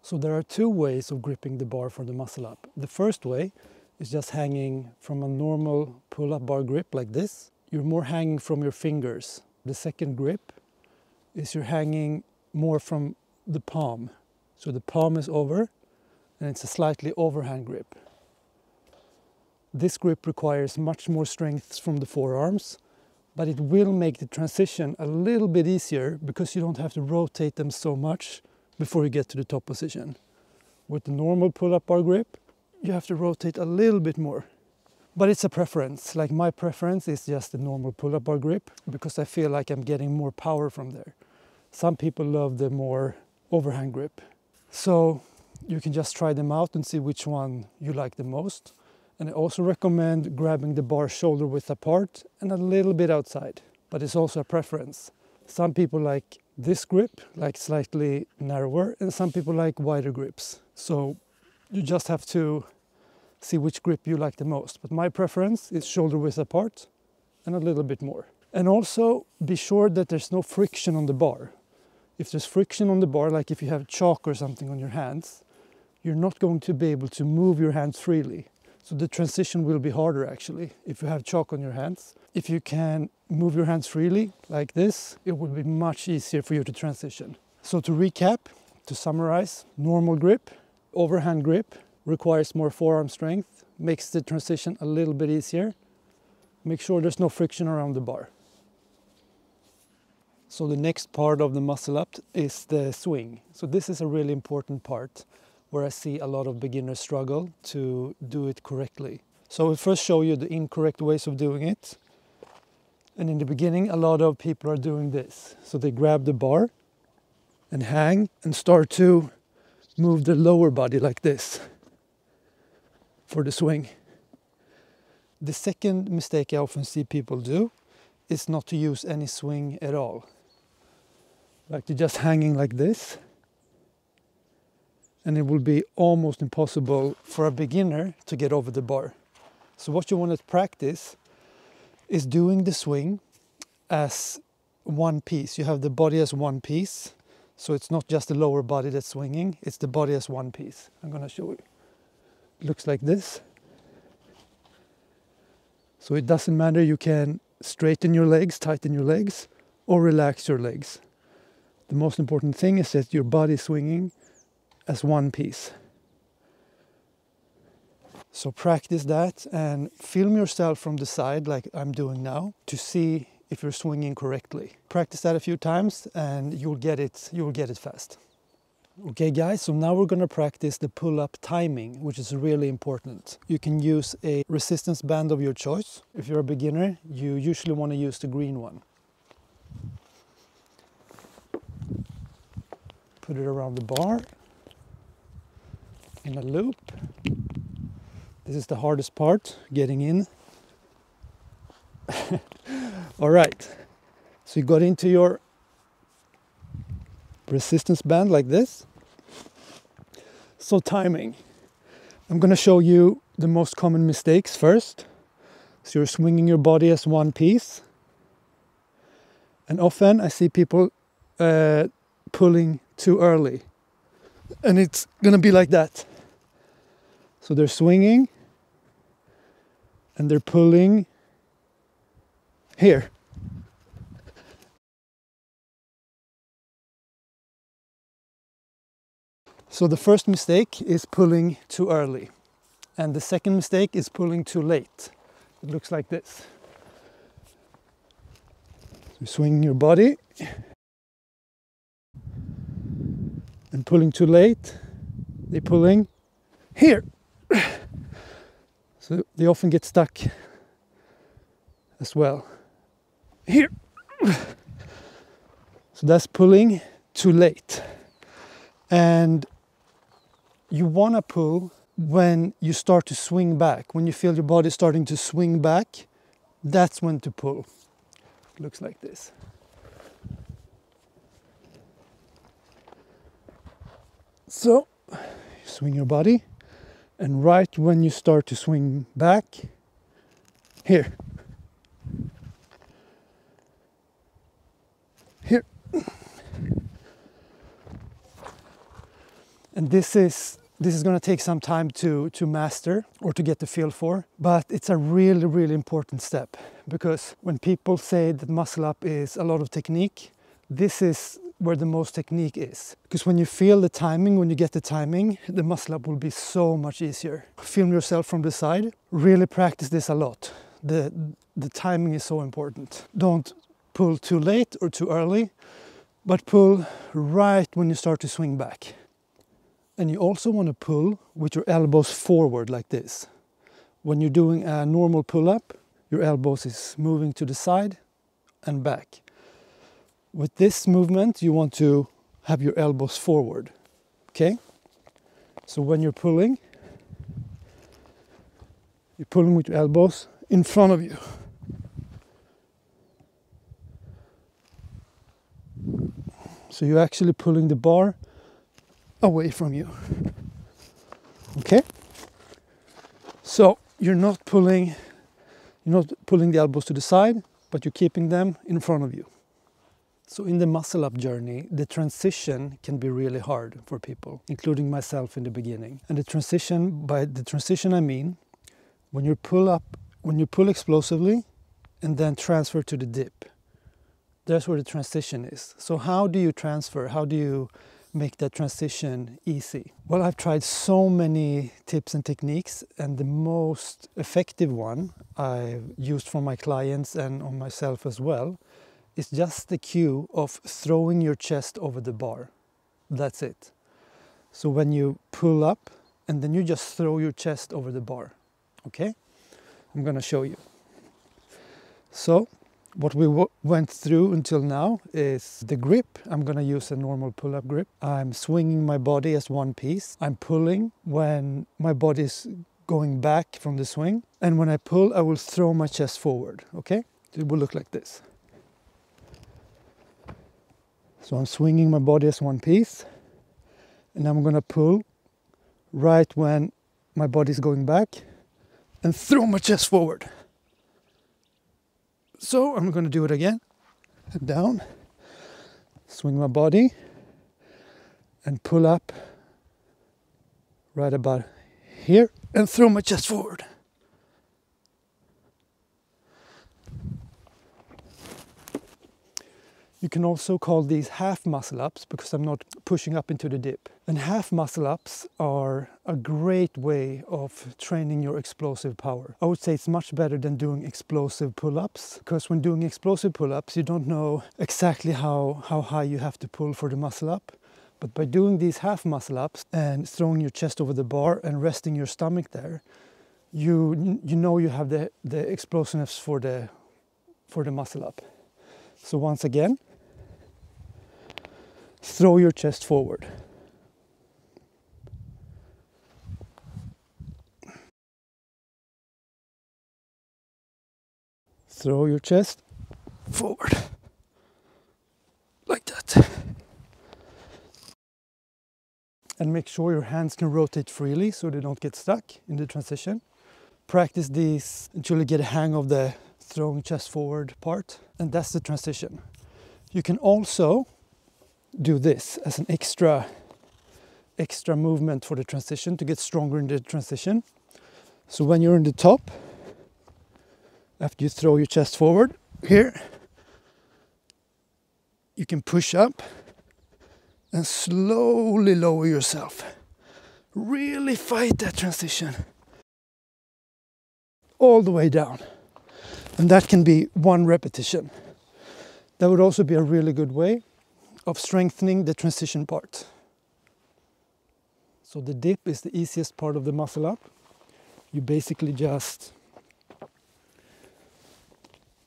So there are two ways of gripping the bar for the muscle up. The first way is just hanging from a normal pull-up bar grip like this. You're more hanging from your fingers. The second grip is you're hanging more from the palm. So the palm is over and it's a slightly overhand grip. This grip requires much more strength from the forearms, but it will make the transition a little bit easier because you don't have to rotate them so much before you get to the top position. With the normal pull-up bar grip, you have to rotate a little bit more. But it's a preference. Like my preference is just the normal pull-up bar grip because I feel like I'm getting more power from there. Some people love the more overhand grip. So you can just try them out and see which one you like the most. And I also recommend grabbing the bar shoulder width apart and a little bit outside. But it's also a preference. Some people like this grip, like slightly narrower, and some people like wider grips. So you just have to see which grip you like the most. But my preference is shoulder width apart and a little bit more. And also be sure that there's no friction on the bar. If there's friction on the bar, like if you have chalk or something on your hands, you're not going to be able to move your hands freely. So the transition will be harder actually if you have chalk on your hands. If you can move your hands freely like this, it will be much easier for you to transition. So to recap, to summarize, normal grip, overhand grip, requires more forearm strength, makes the transition a little bit easier. Make sure there's no friction around the bar. So the next part of the muscle up is the swing. So this is a really important part where I see a lot of beginners struggle to do it correctly. So I'll first show you the incorrect ways of doing it. And in the beginning, a lot of people are doing this. So they grab the bar and hang and start to move the lower body like this for the swing. The second mistake I often see people do is not to use any swing at all. Like they're just hanging like this. And it will be almost impossible for a beginner to get over the bar. So what you want to practice is doing the swing as one piece. You have the body as one piece. So it's not just the lower body that's swinging, it's the body as one piece. I'm going to show you. It looks like this. So it doesn't matter, you can straighten your legs, tighten your legs, or relax your legs. The most important thing is that your body is swinging as one piece. So practice that and film yourself from the side like I'm doing now to see if you're swinging correctly. Practice that a few times and you'll get it fast. Okay guys, so now we're going to practice the pull-up timing, which is really important. You can use a resistance band of your choice. If you're a beginner, you usually want to use the green one. Put it around the bar in a loop. This is the hardest part, getting in. All right, so you got into your resistance band like this. So timing. I'm going to show you the most common mistakes first. So you're swinging your body as one piece. And often I see people pulling too early. And it's going to be like that. So they're swinging and they're pulling here. So the first mistake is pulling too early. And the second mistake is pulling too late. It looks like this. So you're swinging your body and pulling too late. They're pulling here. So they often get stuck as well. Here. So that's pulling too late. And you want to pull when you start to swing back. When you feel your body starting to swing back, that's when to pull. It looks like this. So, you swing your body, and right when you start to swing back, here. Here. And this is going to take some time to master or to get the feel for, but it's a really, really important step, because when people say that muscle up is a lot of technique, this is where the most technique is. Because when you feel the timing, when you get the timing, the muscle up will be so much easier. Film yourself from the side, really practice this a lot. The timing is so important. Don't pull too late or too early, but pull right when you start to swing back. And you also want to pull with your elbows forward like this. When you're doing a normal pull-up, your elbows is moving to the side and back. With this movement, you want to have your elbows forward, okay? So when you're pulling with your elbows in front of you. So you're actually pulling the bar away from you, okay? So you're not pulling the elbows to the side, but you're keeping them in front of you. So in the muscle up journey, the transition can be really hard for people, including myself in the beginning. And by the transition I mean when you pull explosively and then transfer to the dip. That's where the transition is. So how do you transfer? How do you make that transition easy? Well, I've tried so many tips and techniques, and the most effective one I've used for my clients and on myself as well is just the cue of throwing your chest over the bar. That's it. So when you pull up and then you just throw your chest over the bar, okay? I'm gonna show you. So what we went through until now is the grip. I'm going to use a normal pull-up grip. I'm swinging my body as one piece. I'm pulling when my body is going back from the swing. And when I pull, I will throw my chest forward, okay? It will look like this. So I'm swinging my body as one piece. And I'm going to pull right when my body is going back and throw my chest forward. So I'm going to do it again, and down, swing my body, and pull up right about here, and throw my chest forward. You can also call these half muscle ups because I'm not pushing up into the dip. And half muscle ups are a great way of training your explosive power. I would say it's much better than doing explosive pull-ups, because when doing explosive pull-ups, you don't know exactly how high you have to pull for the muscle up. But by doing these half muscle ups and throwing your chest over the bar and resting your stomach there, you know you have the explosiveness for the muscle up. So once again, throw your chest forward. Throw your chest forward. Like that. And make sure your hands can rotate freely so they don't get stuck in the transition. Practice these until you get a hang of the throwing chest forward part. And that's the transition. You can also do this as an extra movement for the transition to get stronger in the transition. So when you're in the top, after you throw your chest forward here, you can push up and slowly lower yourself. Really fight that transition all the way down. And that can be one repetition. That would also be a really good way of strengthening the transition part. So the dip is the easiest part of the muscle up. You basically just,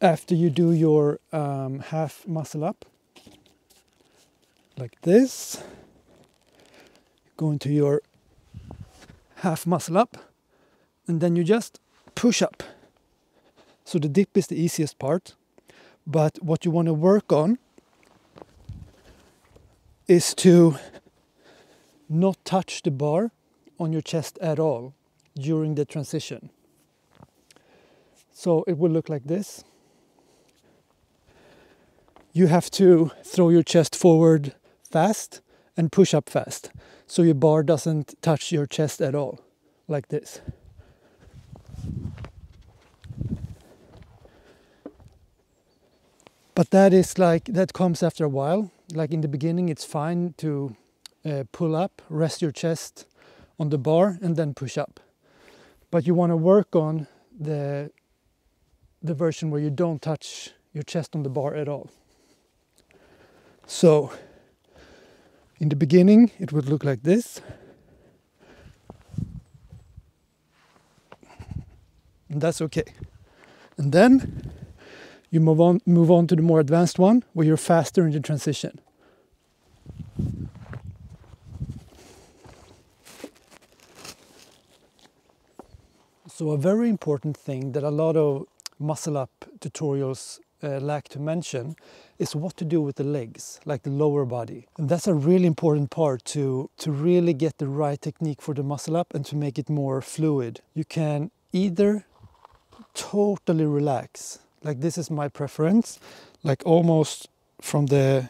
after you do your half muscle up, like this, go into your half muscle up, and then you just push up. So the dip is the easiest part, but what you want to work on is to not touch the bar on your chest at all during the transition. So it will look like this. You have to throw your chest forward fast and push up fast. So your bar doesn't touch your chest at all, like this. But that comes after a while. Like in the beginning, it's fine to pull up, rest your chest on the bar and then push up. But you want to work on the version where you don't touch your chest on the bar at all. So in the beginning, it would look like this. And that's okay. And then you move on to the more advanced one where you're faster in the transition. So a very important thing that a lot of muscle up tutorials lack to mention is what to do with the legs, like the lower body. And that's a really important part to really get the right technique for the muscle up and to make it more fluid. You can either totally relax, like this is my preference, like almost from the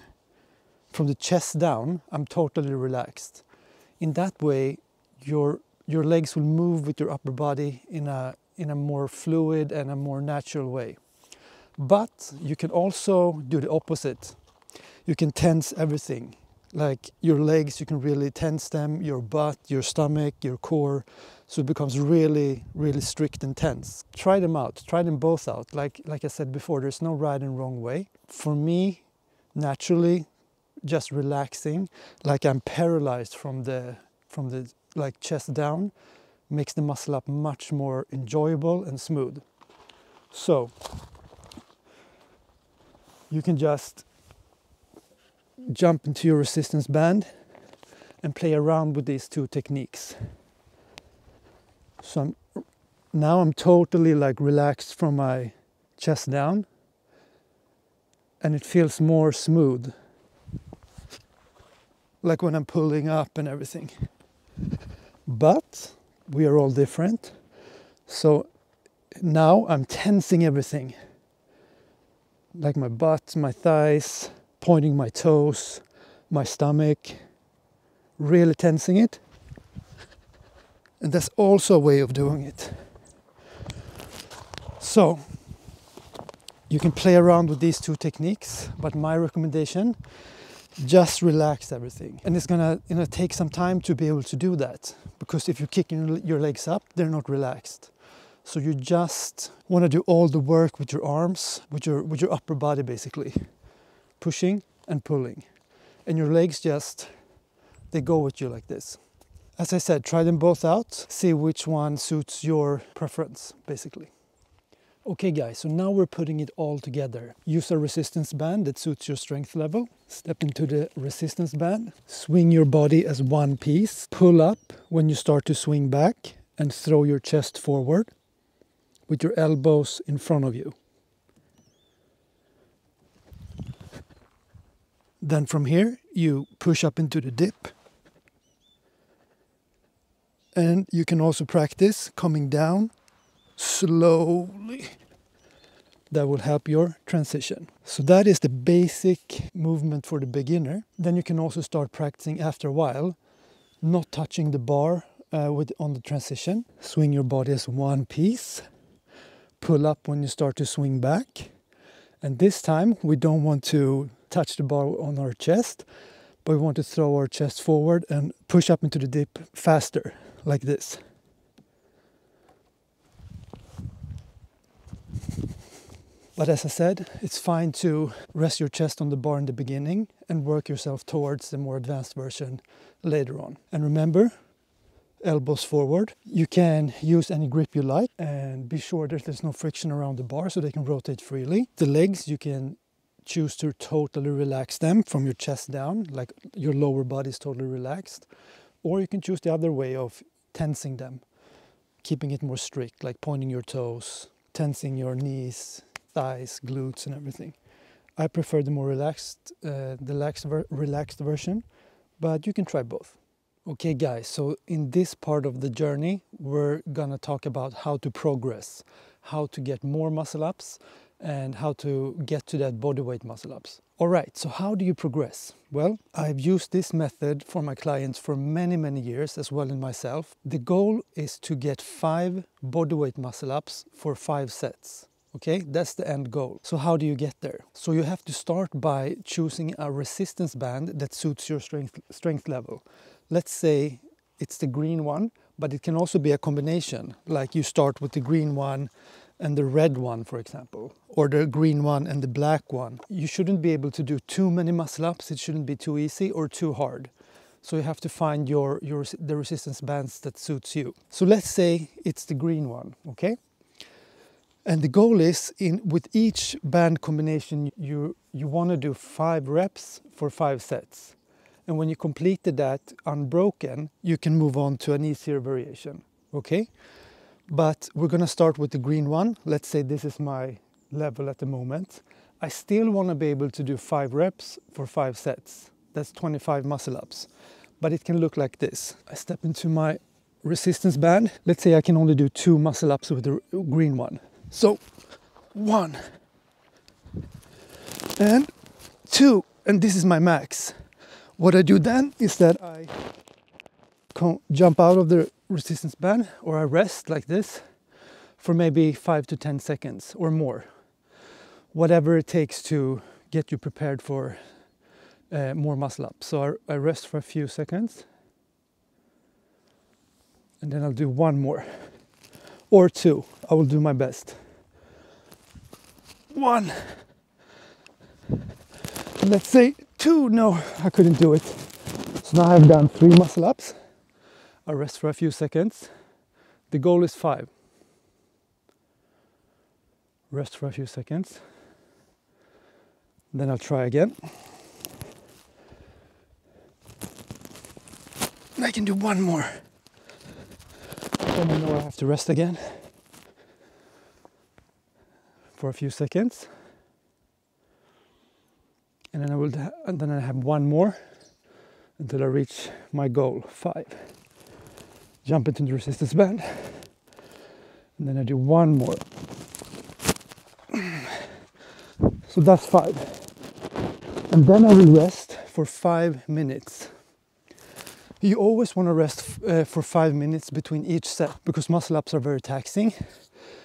chest down, I'm totally relaxed. In that way, your legs will move with your upper body in a more fluid and a more natural way. But you can also do the opposite. You can tense everything. Like your legs, you can really tense them, your butt, your stomach, your core. So it becomes really, really strict and tense. Try them out. Try them both out. Like I said before, there's no right and wrong way. For me, naturally, just relaxing, like I'm paralyzed from the like chest down, makes the muscle up much more enjoyable and smooth. So you can just jump into your resistance band and play around with these two techniques. So now I'm totally like relaxed from my chest down and it feels more smooth, like when I'm pulling up and everything. But we are all different. So now I'm tensing everything, like my butt, my thighs, pointing my toes, my stomach, really tensing it. And that's also a way of doing it. So you can play around with these two techniques, but my recommendation, just relax everything. And it's gonna take some time to be able to do that, because if you're kicking your legs up, they're not relaxed. So you just want to do all the work with your arms, with your upper body basically, pushing and pulling. And your legs they go with you like this. As I said, try them both out, see which one suits your preference basically. Okay guys, so now we're putting it all together. Use a resistance band that suits your strength level. Step into the resistance band, swing your body as one piece, pull up when you start to swing back and throw your chest forward with your elbows in front of you. Then from here, you push up into the dip. And you can also practice coming down slowly. That will help your transition. So that is the basic movement for the beginner. Then you can also start practicing after a while, not touching the bar on the transition. Swing your body as one piece. Pull up when you start to swing back. And this time we don't want to touch the bar on our chest, but we want to throw our chest forward and push up into the dip faster, like this. But as I said, it's fine to rest your chest on the bar in the beginning and work yourself towards the more advanced version later on. And remember, elbows forward. You can use any grip you like and be sure that there's no friction around the bar so they can rotate freely. The legs, you can choose to totally relax them from your chest down, like your lower body is totally relaxed. Or you can choose the other way of tensing them, keeping it more strict, like pointing your toes, tensing your knees, thighs, glutes and everything. I prefer the more relaxed version, but you can try both. Okay guys, so in this part of the journey, we're gonna talk about how to progress, how to get more muscle ups and how to get to that body weight muscle ups. All right, so how do you progress? Well, I've used this method for my clients for many years, as well as myself. The goal is to get 5 body weight muscle ups for 5 sets. Okay, that's the end goal. So how do you get there? So you have to start by choosing a resistance band that suits your strength level. Let's say it's the green one, but it can also be a combination. Like you start with the green one and the red one, for example, or the green one and the black one. You shouldn't be able to do too many muscle ups. It shouldn't be too easy or too hard. So you have to find the resistance bands that suits you. So let's say it's the green one, okay? And the goal is, with each band combination, you want to do 5 reps for 5 sets. And when you completed that unbroken, you can move on to an easier variation, okay? But we're going to start with the green one. Let's say this is my level at the moment. I still want to be able to do 5 reps for 5 sets. That's 25 muscle ups. But it can look like this. I step into my resistance band. Let's say I can only do 2 muscle ups with the green one. So 1 and 2, and this is my max. What I do then is that I jump out of the resistance band, or I rest like this for maybe 5 to 10 seconds or more. Whatever it takes to get you prepared for more muscle up. So I rest for a few seconds, and then I'll do 1 more or 2. I will do my best. 1. Let's say 2. No, I couldn't do it. So now I've done 3 muscle ups. I rest for a few seconds. The goal is 5. Rest for a few seconds. Then I'll try again. And I can do 1 more. Then I know I have to rest again for a few seconds. And then I have 1 more until I reach my goal, 5. Jump into the resistance band, and then I do 1 more. So that's 5. And then I will rest for 5 minutes. You always want to rest for 5 minutes between each set, because muscle ups are very taxing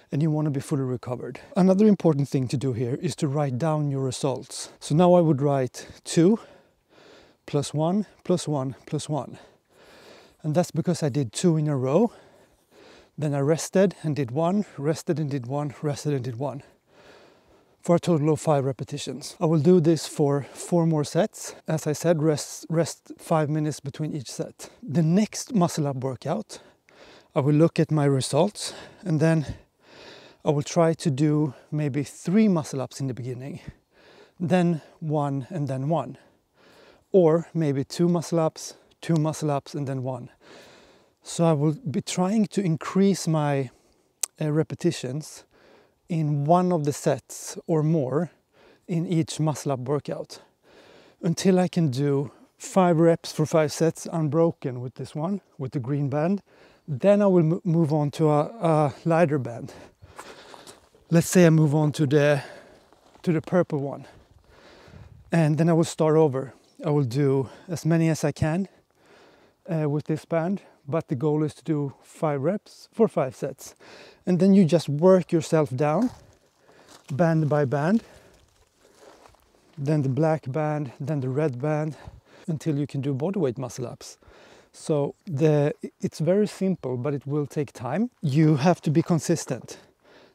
and you want to be fully recovered. Another important thing to do here is to write down your results. So now I would write 2 plus 1 plus 1 plus 1. And that's because I did 2 in a row. Then I rested and did 1, rested and did 1, rested and did 1. For a total of 5 repetitions. I will do this for 4 more sets. As I said, rest 5 minutes between each set. The next muscle up workout, I will look at my results, and then I will try to do maybe 3 muscle ups in the beginning, then 1 and then 1. Or maybe 2 muscle ups, 2 muscle ups and then 1. So I will be trying to increase my repetitions in one of the sets or more in each muscle up workout until I can do 5 reps for 5 sets unbroken with this one, with the green band. Then I will move on to a lighter band. Let's say I move on to the purple one, and then I will start over. I will do as many as I can with this band, but the goal is to do 5 reps for 5 sets. And then you just work yourself down, band by band, then the black band, then the red band, until you can do bodyweight muscle ups. So it's very simple, but it will take time. You have to be consistent.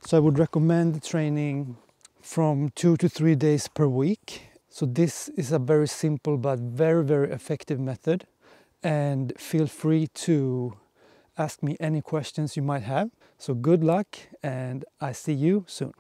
So I would recommend training from 2 to 3 days per week. So this is a very simple but very effective method. And feel free to ask me any questions you might have. So good luck, and I see you soon.